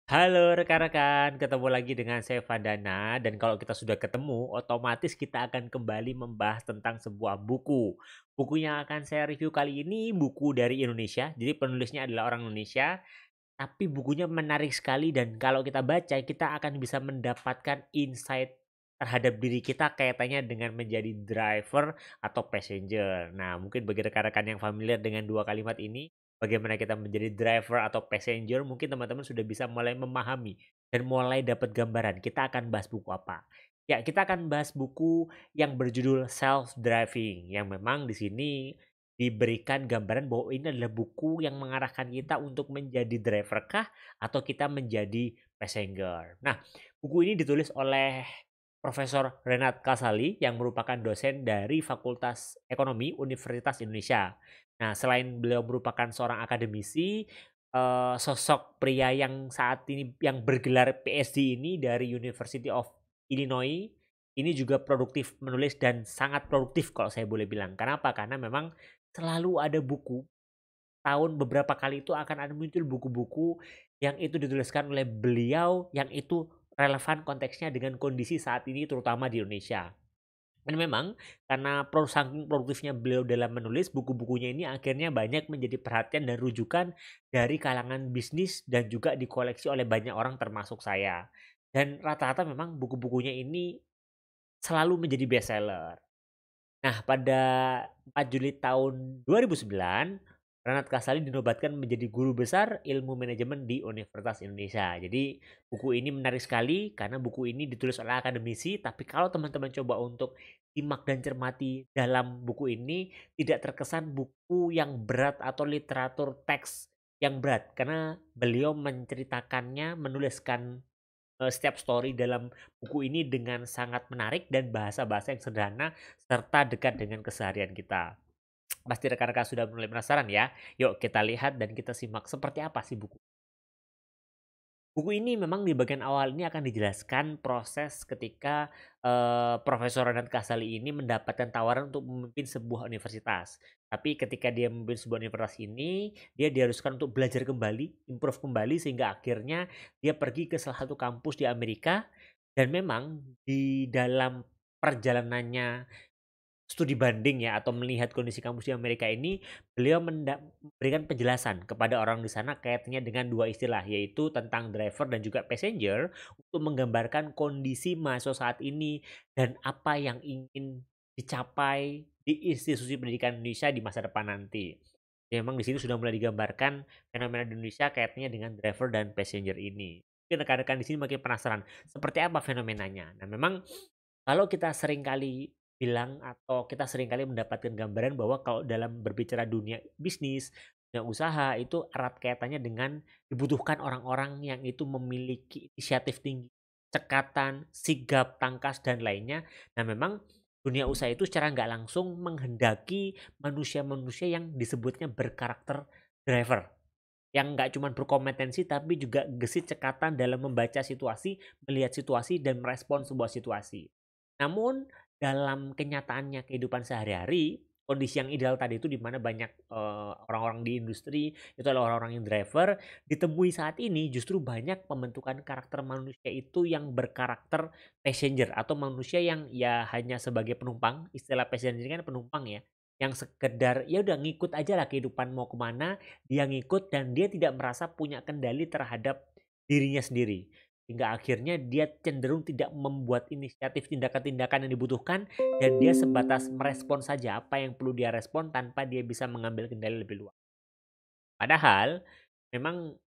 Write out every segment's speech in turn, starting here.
Halo rekan-rekan, ketemu lagi dengan saya Fadana dan kalau kita sudah ketemu, otomatis kita akan kembali membahas tentang sebuah buku. Buku yang akan saya review kali ini buku dari Indonesia, jadi penulisnya adalah orang Indonesia, tapi bukunya menarik sekali dan kalau kita baca, kita akan bisa mendapatkan insight terhadap diri kita kaitannya dengan menjadi driver atau passenger. Nah, mungkin bagi rekan-rekan yang familiar dengan dua kalimat ini, bagaimana kita menjadi driver atau passenger, mungkin teman-teman sudah bisa mulai memahami dan mulai dapat gambaran. Kita akan bahas buku apa. Ya, kita akan bahas buku yang berjudul Self Driving, yang memang di sini diberikan gambaran bahwa ini adalah buku yang mengarahkan kita untuk menjadi driver kah atau kita menjadi passenger. Nah, buku ini ditulis oleh Profesor Renat Kasali yang merupakan dosen dari Fakultas Ekonomi Universitas Indonesia. Nah, selain beliau merupakan seorang akademisi, sosok pria yang saat ini yang bergelar PhD ini dari University of Illinois, ini juga produktif menulis dan sangat produktif kalau saya boleh bilang. Kenapa? Karena memang selalu ada buku, tahun beberapa kali itu akan ada muncul buku-buku yang itu dituliskan oleh beliau, yang itu relevan konteksnya dengan kondisi saat ini terutama di Indonesia. Dan memang karena saking produktifnya beliau dalam menulis, buku-bukunya ini akhirnya banyak menjadi perhatian dan rujukan dari kalangan bisnis dan juga dikoleksi oleh banyak orang termasuk saya. Dan rata-rata memang buku-bukunya ini selalu menjadi bestseller. Nah, pada 4 Juli tahun 2009, Renat Kasali dinobatkan menjadi guru besar ilmu manajemen di Universitas Indonesia. Jadi, buku ini menarik sekali karena buku ini ditulis oleh akademisi, tapi kalau teman-teman coba untuk simak dan cermati dalam buku ini, tidak terkesan buku yang berat atau literatur teks yang berat karena beliau menceritakannya, menuliskan setiap story dalam buku ini dengan sangat menarik dan bahasa-bahasa yang sederhana serta dekat dengan keseharian kita. Pasti rekan-rekan sudah mulai penasaran ya? Yuk kita lihat dan kita simak seperti apa sih buku. Buku ini memang di bagian awal ini akan dijelaskan proses ketika, Profesor Renat Kasali ini mendapatkan tawaran untuk memimpin sebuah universitas. Tapi ketika dia memimpin sebuah universitas ini, dia diharuskan untuk belajar kembali, improve kembali sehingga akhirnya dia pergi ke salah satu kampus di Amerika dan memang di dalam perjalanannya studi banding ya atau melihat kondisi kampus di Amerika ini, beliau memberikan penjelasan kepada orang di sana kaitannya dengan dua istilah, yaitu tentang driver dan juga passenger untuk menggambarkan kondisi mahasiswa saat ini dan apa yang ingin dicapai di institusi pendidikan Indonesia di masa depan nanti. Ya, memang di sini sudah mulai digambarkan fenomena di Indonesia kaitannya dengan driver dan passenger ini. Mungkin rekan-rekan di sini makin penasaran, seperti apa fenomenanya? Nah, memang kalau kita sering kali bilang atau kita sering kali mendapatkan gambaran bahwa kalau dalam berbicara dunia bisnis, dunia usaha itu erat kaitannya dengan dibutuhkan orang-orang yang itu memiliki inisiatif tinggi, cekatan, sigap, tangkas, dan lainnya. Nah, memang dunia usaha itu secara nggak langsung menghendaki manusia-manusia yang disebutnya berkarakter driver. Yang nggak cuma berkompetensi tapi juga gesit cekatan dalam membaca situasi, melihat situasi, dan merespon sebuah situasi. Namun dalam kenyataannya kehidupan sehari-hari, kondisi yang ideal tadi itu di mana banyak, orang-orang di industri itu adalah orang-orang yang driver, ditemui saat ini justru banyak pembentukan karakter manusia itu yang berkarakter passenger atau manusia yang ya hanya sebagai penumpang, istilah passenger ini kan penumpang ya, yang sekedar ya udah ngikut aja lah kehidupan mau kemana dia ngikut dan dia tidak merasa punya kendali terhadap dirinya sendiri. Hingga akhirnya dia cenderung tidak membuat inisiatif tindakan-tindakan yang dibutuhkan dan dia sebatas merespon saja apa yang perlu dia respon tanpa dia bisa mengambil kendali lebih luas. Padahal memang,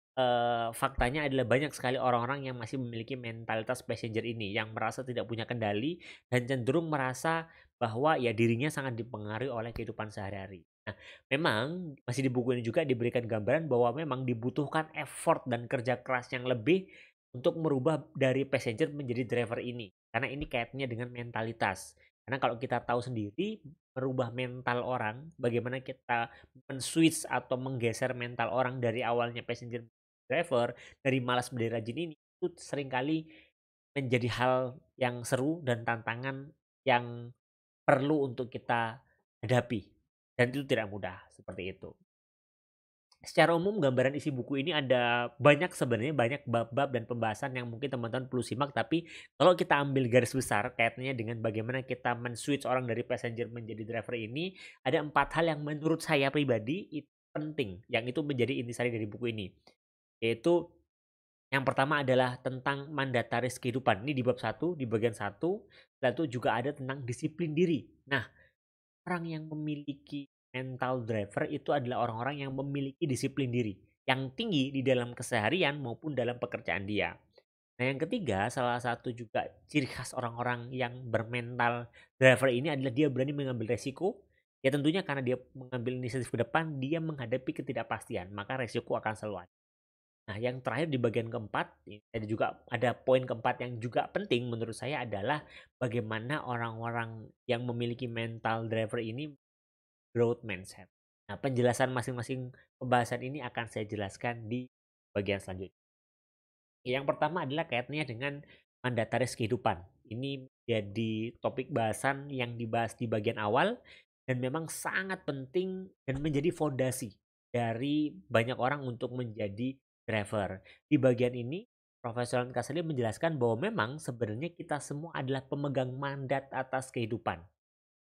faktanya adalah banyak sekali orang-orang yang masih memiliki mentalitas passenger ini, yang merasa tidak punya kendali dan cenderung merasa bahwa ya dirinya sangat dipengaruhi oleh kehidupan sehari-hari. Nah, memang masih di buku ini juga diberikan gambaran bahwa memang dibutuhkan effort dan kerja keras yang lebih untuk merubah dari passenger menjadi driver ini, karena ini kaitannya dengan mentalitas. Karena kalau kita tahu sendiri, merubah mental orang, bagaimana kita men-switch atau menggeser mental orang dari awalnya passenger driver, dari malas menjadi rajin ini, itu seringkali menjadi hal yang seru dan tantangan yang perlu untuk kita hadapi, dan itu tidak mudah, seperti itu. Secara umum gambaran isi buku ini ada banyak sebenarnya, banyak bab-bab dan pembahasan yang mungkin teman-teman perlu simak, tapi kalau kita ambil garis besar kaitannya dengan bagaimana kita men-switch orang dari passenger menjadi driver ini, ada 4 hal yang menurut saya pribadi itu penting, yang itu menjadi intisari dari buku ini. Yaitu yang pertama adalah tentang mandataris kehidupan. Ini di bab 1, di bagian 1, setelah itu juga ada tentang disiplin diri. Nah, orang yang memiliki mental driver itu adalah orang-orang yang memiliki disiplin diri yang tinggi di dalam keseharian maupun dalam pekerjaan dia. Nah, yang ketiga, salah satu juga ciri khas orang-orang yang bermental driver ini adalah dia berani mengambil resiko. Ya tentunya karena dia mengambil inisiatif ke depan, dia menghadapi ketidakpastian, maka resiko akan selalu ada. Nah, yang terakhir di bagian keempat, ada juga ada poin keempat yang juga penting menurut saya adalah bagaimana orang-orang yang memiliki mental driver ini growth mindset. Nah, penjelasan masing-masing pembahasan ini akan saya jelaskan di bagian selanjutnya. Yang pertama adalah kaitannya dengan mandataris kehidupan. Ini jadi topik bahasan yang dibahas di bagian awal dan memang sangat penting dan menjadi fondasi dari banyak orang untuk menjadi driver. Di bagian ini, Profesor Kasali menjelaskan bahwa memang sebenarnya kita semua adalah pemegang mandat atas kehidupan.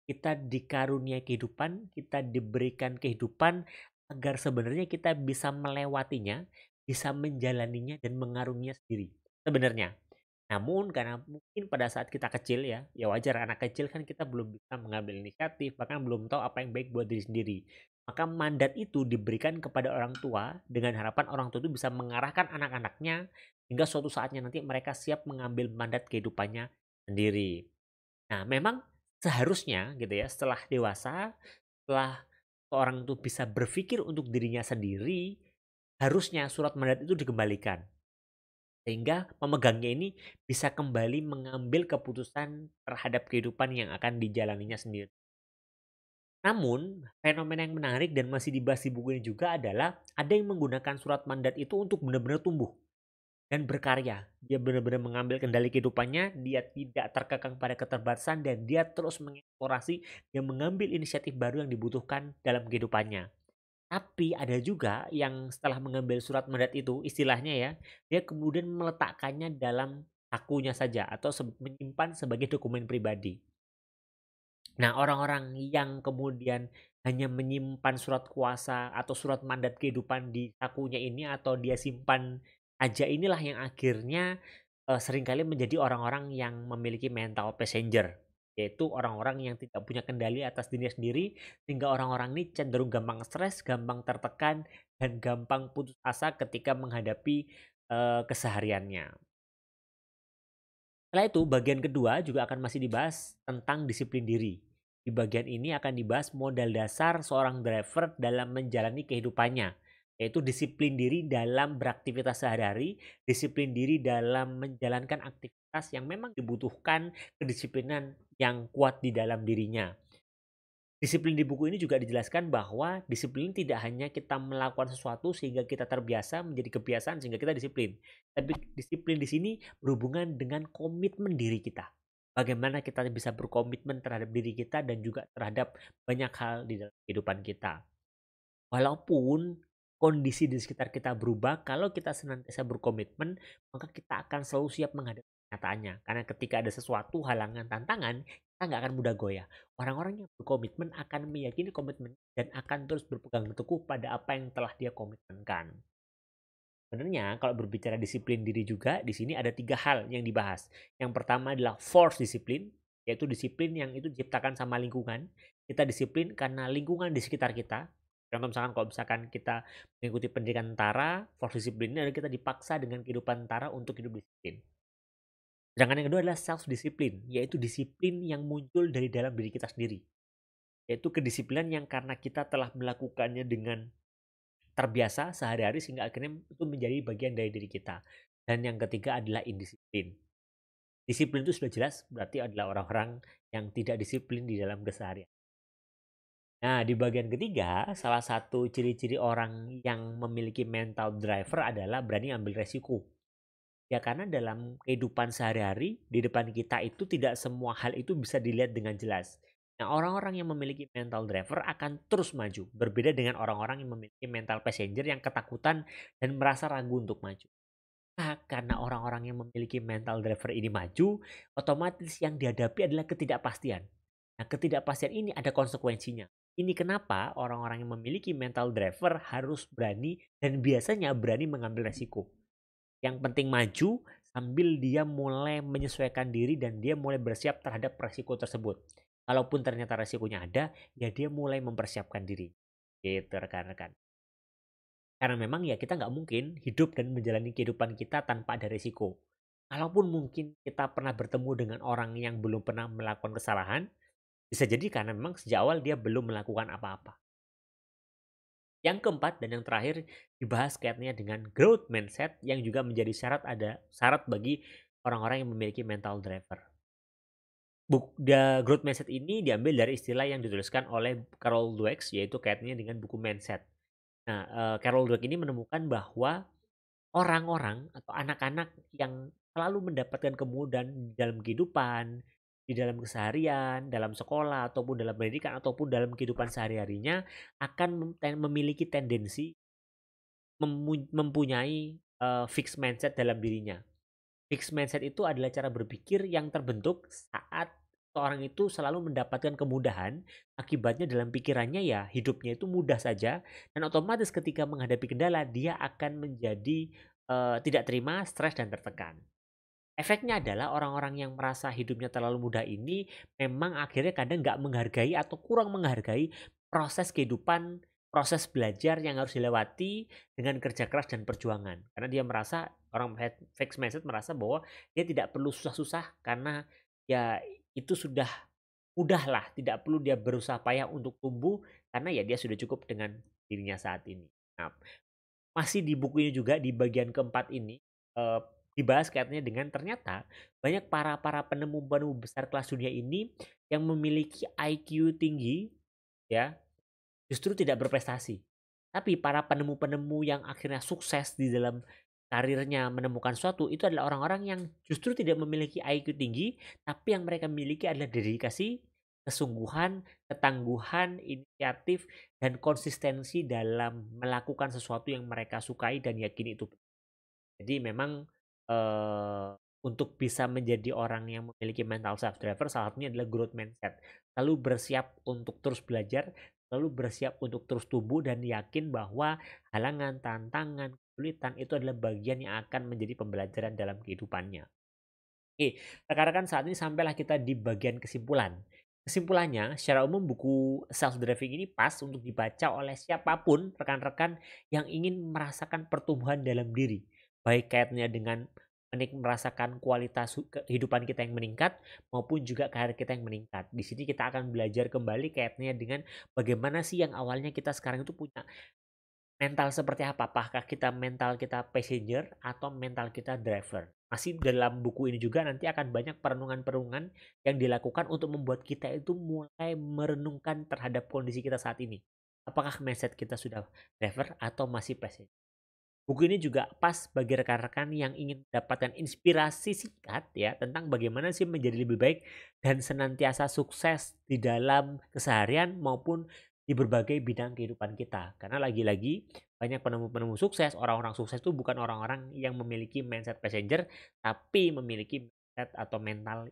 Kita dikaruniai kehidupan, kita diberikan kehidupan agar sebenarnya kita bisa melewatinya, bisa menjalaninya dan mengaruninya sendiri. Sebenarnya. Namun karena mungkin pada saat kita kecil ya, ya wajar anak kecil kan kita belum bisa mengambil inisiatif, bahkan belum tahu apa yang baik buat diri sendiri. Maka mandat itu diberikan kepada orang tua dengan harapan orang tua itu bisa mengarahkan anak-anaknya hingga suatu saatnya nanti mereka siap mengambil mandat kehidupannya sendiri. Nah, memang seharusnya gitu ya, setelah dewasa, setelah seorang itu bisa berpikir untuk dirinya sendiri, harusnya surat mandat itu dikembalikan. Sehingga pemegangnya ini bisa kembali mengambil keputusan terhadap kehidupan yang akan dijalaninya sendiri. Namun, fenomena yang menarik dan masih dibahas di buku ini juga adalah ada yang menggunakan surat mandat itu untuk benar-benar tumbuh dan berkarya. Dia benar-benar mengambil kendali kehidupannya, dia tidak terkekang pada keterbatasan dan dia terus mengeksplorasi dan mengambil inisiatif baru yang dibutuhkan dalam kehidupannya. Tapi ada juga yang setelah mengambil surat mandat itu, istilahnya ya, dia kemudian meletakkannya dalam sakunya saja atau menyimpan sebagai dokumen pribadi. Nah, orang-orang yang kemudian hanya menyimpan surat kuasa atau surat mandat kehidupan di sakunya ini atau dia simpan aja inilah yang akhirnya seringkali menjadi orang-orang yang memiliki mental passenger. Yaitu orang-orang yang tidak punya kendali atas dirinya sendiri sehingga orang-orang ini cenderung gampang stres, gampang tertekan, dan gampang putus asa ketika menghadapi kesehariannya. Setelah itu, bagian kedua juga akan masih dibahas tentang disiplin diri. Di bagian ini akan dibahas modal dasar seorang driver dalam menjalani kehidupannya, yaitu disiplin diri dalam beraktivitas sehari-hari, disiplin diri dalam menjalankan aktivitas yang memang dibutuhkan kedisiplinan yang kuat di dalam dirinya. Disiplin di buku ini juga dijelaskan bahwa disiplin tidak hanya kita melakukan sesuatu sehingga kita terbiasa menjadi kebiasaan sehingga kita disiplin. Tapi disiplin di sini berhubungan dengan komitmen diri kita. Bagaimana kita bisa berkomitmen terhadap diri kita dan juga terhadap banyak hal di dalam kehidupan kita. Walaupun kondisi di sekitar kita berubah, kalau kita senantiasa berkomitmen, maka kita akan selalu siap menghadapi kenyataannya. Karena ketika ada sesuatu halangan, tantangan, kita nggak akan mudah goyah. Orang-orang yang berkomitmen akan meyakini komitmen dan akan terus berpegang teguh pada apa yang telah dia komitmenkan. Sebenarnya kalau berbicara disiplin diri juga, di sini ada 3 hal yang dibahas. Yang pertama adalah force disiplin, yaitu disiplin yang itu diciptakan sama lingkungan. Kita disiplin karena lingkungan di sekitar kita. Contoh misalkan kalau misalkan kita mengikuti pendidikan tentara, force disiplin ini adalah kita dipaksa dengan kehidupan tentara untuk hidup disiplin. Sedangkan yang kedua adalah self disiplin, yaitu disiplin yang muncul dari dalam diri kita sendiri. Yaitu kedisiplinan yang karena kita telah melakukannya dengan terbiasa sehari-hari sehingga akhirnya itu menjadi bagian dari diri kita. Dan yang ketiga adalah indisiplin. Disiplin itu sudah jelas berarti adalah orang-orang yang tidak disiplin di dalam keseharian. Nah, di bagian ketiga, salah satu ciri-ciri orang yang memiliki mental driver adalah berani ambil resiko. Ya karena dalam kehidupan sehari-hari di depan kita itu tidak semua hal itu bisa dilihat dengan jelas. Nah, orang-orang yang memiliki mental driver akan terus maju, berbeda dengan orang-orang yang memiliki mental passenger yang ketakutan dan merasa ragu untuk maju. Nah, karena orang-orang yang memiliki mental driver ini maju, otomatis yang dihadapi adalah ketidakpastian. Nah, ketidakpastian ini ada konsekuensinya. Ini kenapa orang-orang yang memiliki mental driver harus berani dan biasanya berani mengambil resiko. Yang penting maju sambil dia mulai menyesuaikan diri dan dia mulai bersiap terhadap resiko tersebut. Kalaupun ternyata resikonya ada, ya dia mulai mempersiapkan diri. Gitu rekan-rekan. Karena memang ya kita nggak mungkin hidup dan menjalani kehidupan kita tanpa ada resiko. Kalaupun mungkin kita pernah bertemu dengan orang yang belum pernah melakukan kesalahan, bisa jadi karena memang sejak awal dia belum melakukan apa-apa. Yang keempat dan yang terakhir dibahas kaitannya dengan growth mindset yang juga menjadi syarat bagi orang-orang yang memiliki mental driver. Growth mindset ini diambil dari istilah yang dituliskan oleh Carol Dweck yaitu kaitannya dengan buku mindset. Nah, Carol Dweck ini menemukan bahwa orang-orang atau anak-anak yang selalu mendapatkan kemudahan di dalam kehidupan, di dalam keseharian, dalam sekolah, ataupun dalam pendidikan, ataupun dalam kehidupan sehari-harinya akan memiliki tendensi mempunyai, fixed mindset dalam dirinya. Fixed mindset itu adalah cara berpikir yang terbentuk saat seorang itu selalu mendapatkan kemudahan, akibatnya dalam pikirannya ya hidupnya itu mudah saja dan otomatis ketika menghadapi kendala dia akan menjadi, tidak terima, stres dan tertekan. Efeknya adalah orang-orang yang merasa hidupnya terlalu mudah ini memang akhirnya kadang nggak menghargai atau kurang menghargai proses kehidupan, proses belajar yang harus dilewati dengan kerja keras dan perjuangan. Karena dia merasa orang fixed mindset merasa bahwa dia tidak perlu susah-susah karena ya itu sudah mudah lah, tidak perlu dia berusaha payah untuk tumbuh karena ya dia sudah cukup dengan dirinya saat ini. Nah, masih di buku ini juga di bagian keempat ini, eee, dibahas kaitannya dengan ternyata banyak para para penemu-penemu besar kelas dunia ini yang memiliki IQ tinggi ya, justru tidak berprestasi. Tapi para penemu-penemu yang akhirnya sukses di dalam karirnya menemukan sesuatu, itu adalah orang-orang yang justru tidak memiliki IQ tinggi, tapi yang mereka miliki adalah dedikasi, kesungguhan, ketangguhan, inisiatif, dan konsistensi dalam melakukan sesuatu yang mereka sukai dan yakini itu. Jadi memang, untuk bisa menjadi orang yang memiliki mental self driver salah satunya adalah growth mindset. Selalu bersiap untuk terus belajar, selalu bersiap untuk terus tumbuh dan yakin bahwa halangan, tantangan, kesulitan itu adalah bagian yang akan menjadi pembelajaran dalam kehidupannya. Oke, rekan-rekan saat ini sampailah kita di bagian kesimpulan. Kesimpulannya, secara umum buku self driving ini pas untuk dibaca oleh siapapun rekan-rekan yang ingin merasakan pertumbuhan dalam diri. Baik kaitannya dengan merasakan kualitas kehidupan kita yang meningkat maupun juga karir kita yang meningkat. Di sini kita akan belajar kembali kaitannya dengan bagaimana sih yang awalnya kita sekarang itu punya mental seperti apa? Apakah mental kita passenger atau mental kita driver? Masih dalam buku ini juga nanti akan banyak perenungan-perenungan yang dilakukan untuk membuat kita itu mulai merenungkan terhadap kondisi kita saat ini. Apakah mindset kita sudah driver atau masih passenger? Buku ini juga pas bagi rekan-rekan yang ingin mendapatkan inspirasi singkat ya tentang bagaimana sih menjadi lebih baik dan senantiasa sukses di dalam keseharian maupun di berbagai bidang kehidupan kita. Karena lagi-lagi banyak penemu-penemu sukses, orang-orang sukses itu bukan orang-orang yang memiliki mindset passenger tapi memiliki mindset atau mental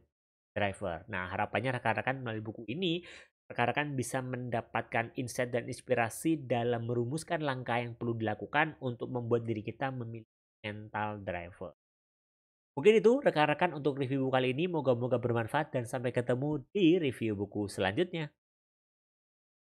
driver. Nah, harapannya rekan-rekan melalui buku ini, rekan-rekan bisa mendapatkan insight dan inspirasi dalam merumuskan langkah yang perlu dilakukan untuk membuat diri kita memiliki mental driver. Mungkin itu rekan-rekan untuk review buku kali ini. Moga-moga bermanfaat dan sampai ketemu di review buku selanjutnya.